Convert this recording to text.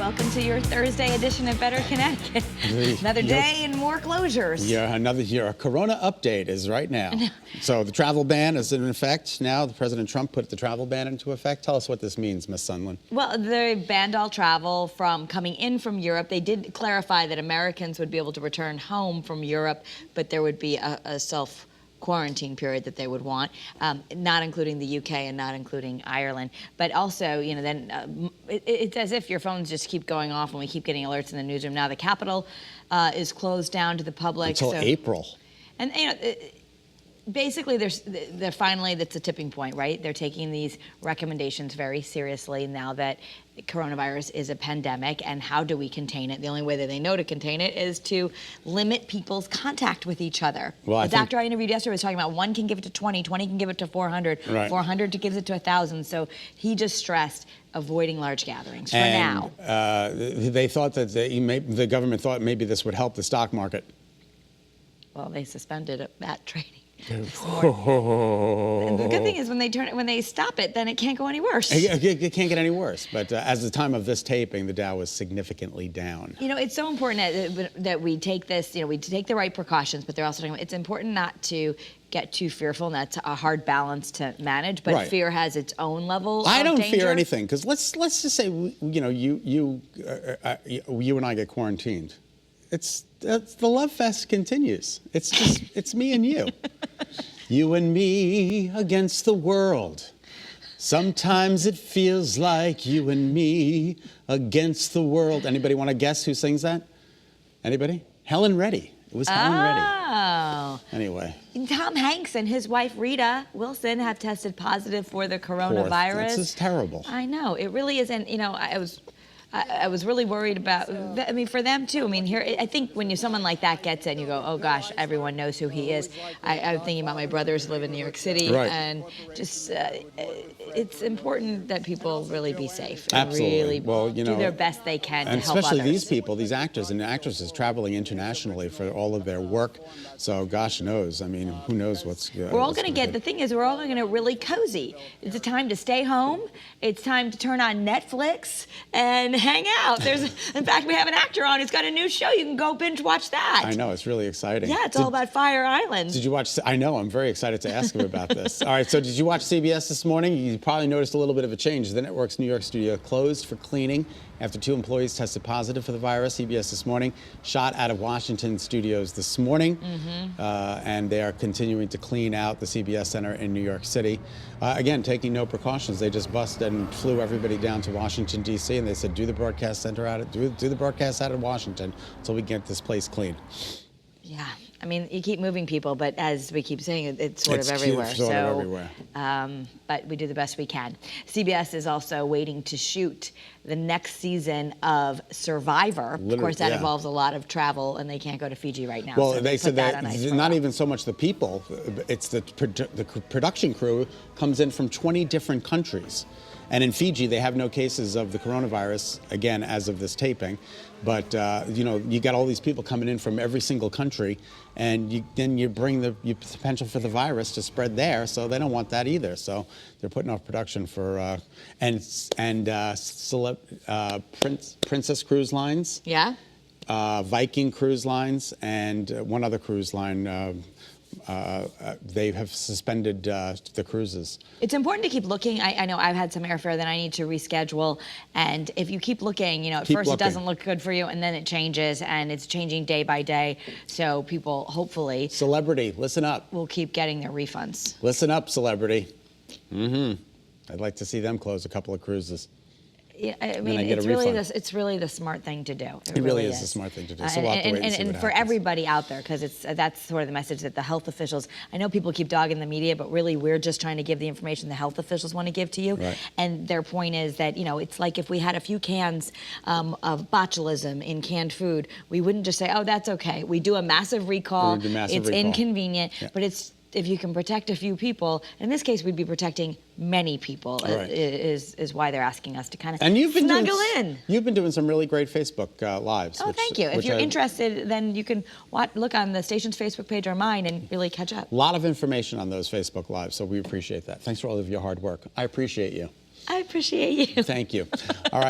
Welcome to your Thursday edition of Better Connecticut. Another day and more closures. Yeah, another year. A Corona update is right now. So the travel ban is in effect now. President Trump put the travel ban into effect. Tell us what this means, Ms. Sunland. Well, they banned all travel from coming in from Europe. They did clarify that Americans would be able to return home from Europe, but there would be a self-quarantine period that they would want, not including the UK and not including Ireland. But also, you know, then it's as if your phones just keep going off and we keep getting alerts in the newsroom. Now the Capitol is closed down to the public until April. And you know, basically, they're finally, that's a tipping point, right? They're taking these recommendations very seriously now that coronavirus is a pandemic, and how do we contain it? The only way that they know to contain it is to limit people's contact with each other. Well, the doctor I interviewed yesterday was talking about 1 can give it to 20, 20 can give it to 400, right. 400 gives it to 1,000. So he just stressed avoiding large gatherings for now. They thought that the government thought maybe this would help the stock market. Well, they suspended that trading. And the good thing is when they stop it, then it can't go any worse. It can't get any worse. But as the time of this taping, the Dow was significantly down. You know, it's so important that we take this, you know, we take the right precautions, but they're also talking about it's important not to get too fearful, and that's a hard balance to manage, but right. Fear has its own level of danger. I don't fear anything, because let's just say, you know, you and I get quarantined. The love fest continues. It's me and you. You and me against the world. Sometimes it feels like you and me against the world. Anybody want to guess who sings that? Anybody? Helen Reddy. It was Helen Reddy. Oh. Anyway. Tom Hanks and his wife Rita Wilson have tested positive for the coronavirus. This is terrible. I know. It really is. And, you know, I was really worried about, I mean, for them too. I mean, here, I think when someone like that gets it and you go, oh gosh, everyone knows who he is. I'm thinking about my brothers who live in New York City. Right. And just, it's important that people really be safe. And Absolutely. really well, you know, do their best they can to help others. And especially these people, these actors and actresses traveling internationally for all of their work. So gosh knows, I mean, who knows what's We're all going to get, the thing is, we're all going to get really cozy. It's a time to stay home. It's time to turn on Netflix and hang out. In fact, we have an actor on who's got a new show. You can go binge watch that. I know, it's really exciting. Yeah, it's all about Fire Island. Did you watch? I know, I'm very excited to ask him about this. All right, so did you watch CBS this morning? You probably noticed a little bit of a change. The network's New York studio closed for cleaning after 2 employees tested positive for the virus. CBS this morning shot out of Washington studios this morning, and they are continuing to clean out the CBS Center in New York City. Again, taking no precautions. They just busted and flew everybody down to Washington, D.C., and they said, do the broadcast center out of Washington until we get this place clean. Yeah. I mean, you keep moving people, but as we keep saying, it's sort of everywhere. Sort of everywhere. But we do the best we can. CBS is also waiting to shoot the next season of Survivor. Of course, that involves a lot of travel, and they can't go to Fiji right now. Well, so they said that not even so much the people, it's the production crew comes in from 20 different countries. And in Fiji, they have no cases of the coronavirus, again, as of this taping. But, you know, you got all these people coming in from every single country, and then you bring the potential for the virus to spread there, so they don't want that either. So they're putting off production for, Princess Cruise Lines. Yeah. Viking Cruise Lines, and one other cruise line, they have suspended the cruises. It's important to keep looking. I know I've had some airfare that I need to reschedule, and if you keep looking, you know, at first it doesn't look good for you, and then it changes, and it's changing day by day. So people, hopefully, Celebrity, listen up. Will keep getting their refunds. Listen up, Celebrity. I'd like to see them close a couple of cruises. Yeah, I mean, it's really the smart thing to do. It really is the smart thing to do. So we'll have to wait and see what for happens. Everybody out there, because that's sort of the message that the health officials. I know people keep dogging the media, but really we're just trying to give the information the health officials want to give to you. Right. And their point is that, you know, it's like if we had a few cans of botulism in canned food, we wouldn't just say, oh, that's okay. We do a massive recall. It's inconvenient, but it's. If you can protect a few people, in this case, we'd be protecting many people. Right. Is why they're asking us to kind of snuggle in. You've been doing some really great Facebook lives. Oh, thank you. If you're interested, then you can look on the station's Facebook page or mine and really catch up. A lot of information on those Facebook lives, so we appreciate that. Thanks for all of your hard work. I appreciate you. I appreciate you. Thank you. All right.